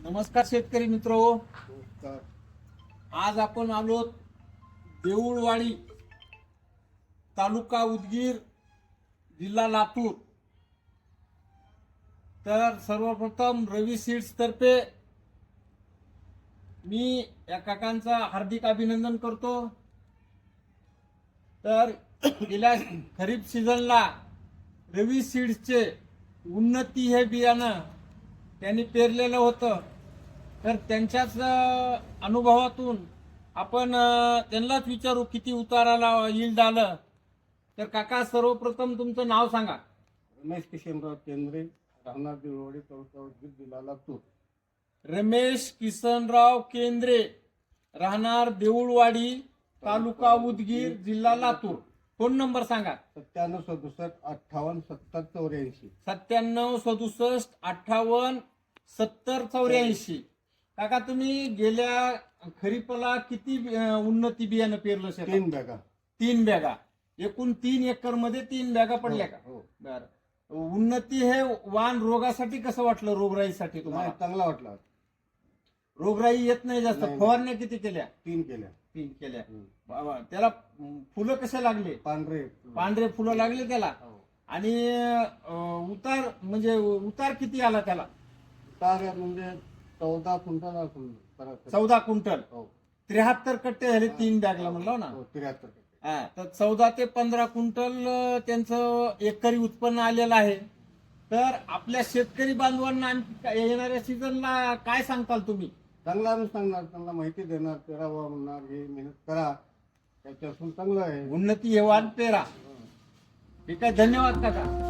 नमस्कार शेतकरी मित्र, आज आपण आलो देऊळवाडी, तालुका उदगीर, जिल्हा लातूर। तर सर्वप्रथम रवी सीड्स तर्फे मी या काकांचा हार्दिक अभिनंदन करतो। तर गेल्या खरीप सीझनला रवी सीड्सचे उन्नती हे बियाणं त्यांनी पेरलेलं होतं। तर त्यांच्याच अनुभवातून आपण त्यांनाच विचारू किती उताराला यील्ड आलं। तर काका, सर्वप्रथम तुमचं नाव सांगा। रमेश किशनराव केंद्रे, राहणार देऊळवाडी, तालुका उदगीर, जिल्हा लातूर। रमेश किसनराव केंद्रे, राहणार देऊळवाडी, तालुका उदगीर, जिल्हा लातूर। फोन नंबर सांगा। 9767587084। 9767587084। काका, तुम्ही गेल्या खरीपाला किती उन्नती बियाणं पेरलं शेतात? 3 बॅगा। 3 बॅगा। एकूण 3 एकर मध्ये 3 बॅगा पडल्या का? हो। बरं। उन्नती हे वाण रोगासाठी कसं वाटलं? रोगराईसाठी तुम्हाला चांगला वाटला। रोगराई येत नाही जास्त। नाही. फवारण्या किती केल्या? 3 केल्या। 3 केल्या। बाबा, त्याला फुलं कसे लागले? पांढरे फुलं लागले त्याला। आणि उतार म्हणजे उतार किती आला त्याला? उतार म्हणजे 14 क्विंटल। 14 क्विंटल। 73 कट्टे झाले 3 बॅगला म्हणलो ना। 73 कट्टे। तर 14 ते 15 क्विंटल त्यांचं एकरी उत्पन्न आलेलं आहे। तर आपल्या शेतकरी बांधवांना येणाऱ्या सीझनला काय सांगताल तुम्ही? चांगला सांगणार, चांगला माहिती देणार, पेरावा म्हणणार, हे मेहनत करा, त्याच्यापासून चांगलं आहे। उन्नती हे वाण पेरा। ठीक आहे, धन्यवाद काका।